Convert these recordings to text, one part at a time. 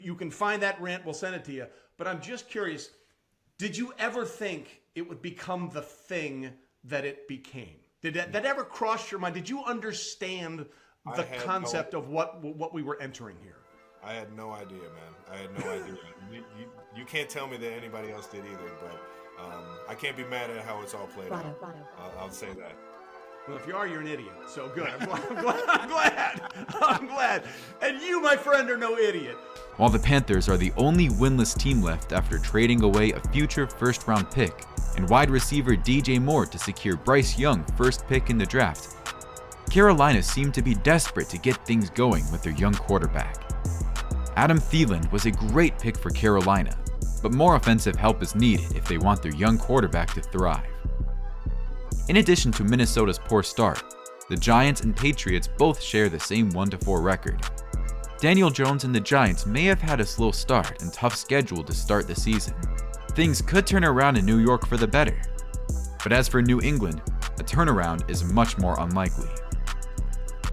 You can find that rant, we'll send it to you. But I'm just curious, did you ever think it would become the thing that it became? Did that ever cross your mind? Did you understand the concept of what we were entering here? I had no idea, man. I had no idea. You can't tell me that anybody else did either, but I can't be mad at how it's all played out. I'll say that. Well, if you are, you're an idiot. So good. I'm glad. And you, my friend, are no idiot. While the Panthers are the only winless team left after trading away a future first-round pick and wide receiver DJ Moore to secure Bryce Young first pick in the draft, Carolina seemed to be desperate to get things going with their young quarterback. Adam Thielen was a great pick for Carolina, but more offensive help is needed if they want their young quarterback to thrive. In addition to Minnesota's poor start, the Giants and Patriots both share the same 1-4 record. Daniel Jones and the Giants may have had a slow start and tough schedule to start the season. Things could turn around in New York for the better. But as for New England, a turnaround is much more unlikely.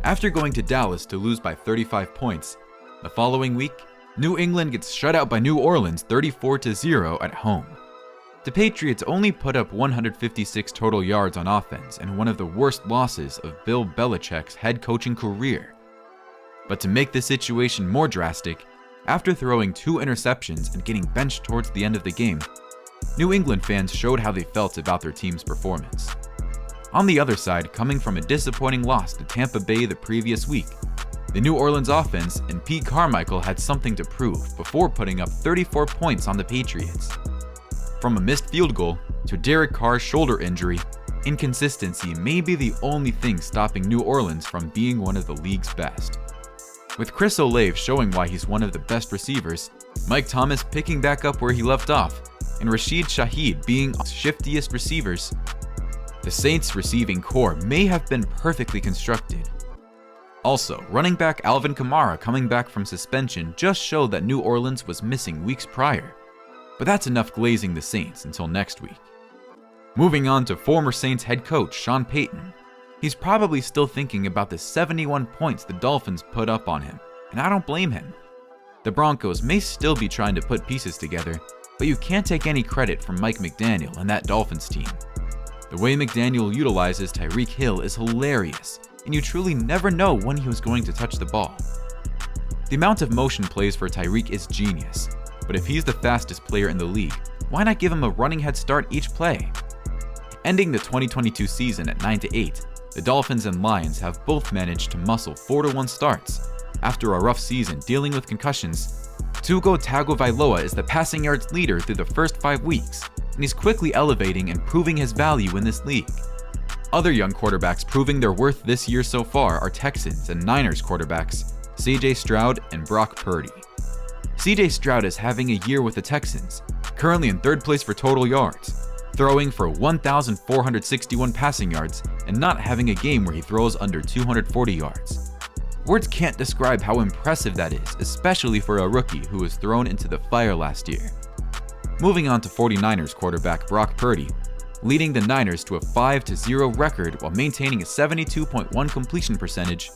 After going to Dallas to lose by 35 points, the following week, New England gets shut out by New Orleans 34-0 at home. The Patriots only put up 156 total yards on offense in one of the worst losses of Bill Belichick's head coaching career. But to make the situation more drastic, after throwing 2 interceptions and getting benched towards the end of the game, New England fans showed how they felt about their team's performance. On the other side, coming from a disappointing loss to Tampa Bay the previous week, the New Orleans offense and Pete Carmichael had something to prove before putting up 34 points on the Patriots. From a missed field goal to Derek Carr's shoulder injury, inconsistency may be the only thing stopping New Orleans from being one of the league's best. With Chris Olave showing why he's one of the best receivers, Mike Thomas picking back up where he left off, and Rashid Shaheed being the shiftiest receivers, the Saints' receiving core may have been perfectly constructed. Also, running back Alvin Kamara coming back from suspension just showed that New Orleans was missing weeks prior. But that's enough glazing the Saints until next week. Moving on to former Saints head coach Sean Payton. He's probably still thinking about the 71 points the Dolphins put up on him, and I don't blame him. The Broncos may still be trying to put pieces together, but you can't take any credit from Mike McDaniel and that Dolphins team. The way McDaniel utilizes Tyreek Hill is hilarious, and you truly never know when he was going to touch the ball. The amount of motion plays for Tyreek is genius, but if he's the fastest player in the league, why not give him a running head start each play? Ending the 2022 season at 9-8, the Dolphins and Lions have both managed to muscle 4-1 starts. After a rough season dealing with concussions, Tua Tagovailoa is the passing yards leader through the first 5 weeks, and he's quickly elevating and proving his value in this league. Other young quarterbacks proving their worth this year so far are Texans and Niners quarterbacks CJ Stroud and Brock Purdy. CJ Stroud is having a year with the Texans, currently in 3rd place for total yards, throwing for 1,461 passing yards and not having a game where he throws under 240 yards. Words can't describe how impressive that is, especially for a rookie who was thrown into the fire last year. Moving on to 49ers quarterback Brock Purdy, leading the Niners to a 5-0 record while maintaining a 72.1 completion percentage.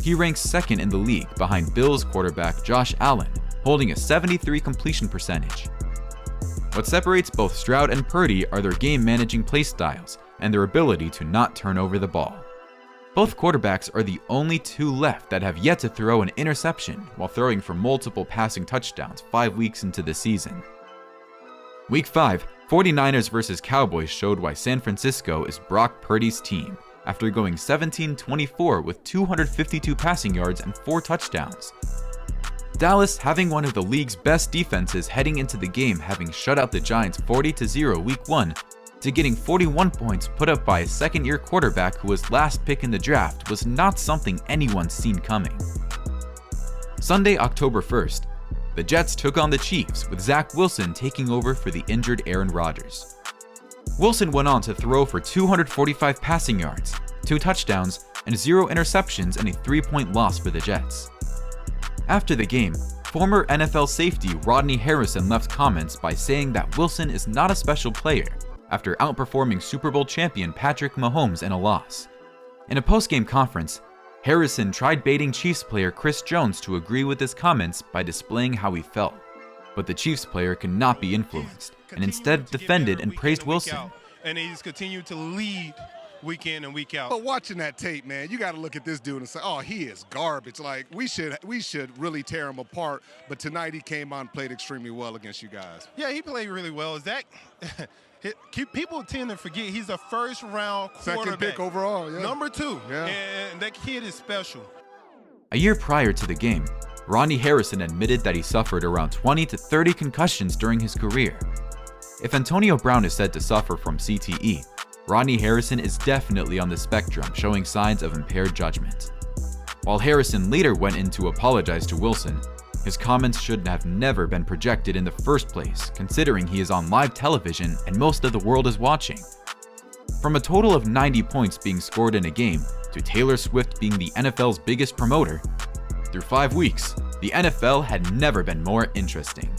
He ranks 2nd in the league behind Bills quarterback Josh Allen, holding a 73 completion percentage. What separates both Stroud and Purdy are their game-managing play styles and their ability to not turn over the ball. Both quarterbacks are the only 2 left that have yet to throw an interception while throwing for multiple passing touchdowns 5 weeks into the season. Week 5, 49ers vs. Cowboys showed why San Francisco is Brock Purdy's team after going 17-24 with 252 passing yards and 4 touchdowns. Dallas having one of the league's best defenses heading into the game, having shut out the Giants 40-0 week 1, to getting 41 points put up by a second-year quarterback who was last pick in the draft was not something anyone's seen coming. Sunday, October 1st, the Jets took on the Chiefs with Zach Wilson taking over for the injured Aaron Rodgers. Wilson went on to throw for 245 passing yards, 2 touchdowns, and 0 interceptions in a 3-point loss for the Jets. After the game, former NFL safety Rodney Harrison left comments by saying that Wilson is not a special player after outperforming Super Bowl champion Patrick Mahomes in a loss. In a post-game conference, Harrison tried baiting Chiefs player Chris Jones to agree with his comments by displaying how he felt, but the Chiefs player could not be influenced and instead defended and praised Wilson. And he's continued to lead week in and week out. But watching that tape, man, you got to look at this dude and say, oh, he is garbage. Like, we should really tear him apart. But tonight he came on and played extremely well against you guys. Yeah, he played really well. Is that people tend to forget he's a first-round quarterback. Second pick overall, yeah. Number 2. Yeah. And that kid is special. A year prior to the game, Ronnie Harrison admitted that he suffered around 20 to 30 concussions during his career. If Antonio Brown is said to suffer from CTE, Ronnie Harrison is definitely on the spectrum, showing signs of impaired judgment. While Harrison later went in to apologize to Wilson, his comments should have never been projected in the first place, considering he is on live television and most of the world is watching. From a total of 90 points being scored in a game to Taylor Swift being the NFL's biggest promoter, through 5 weeks, the NFL had never been more interesting.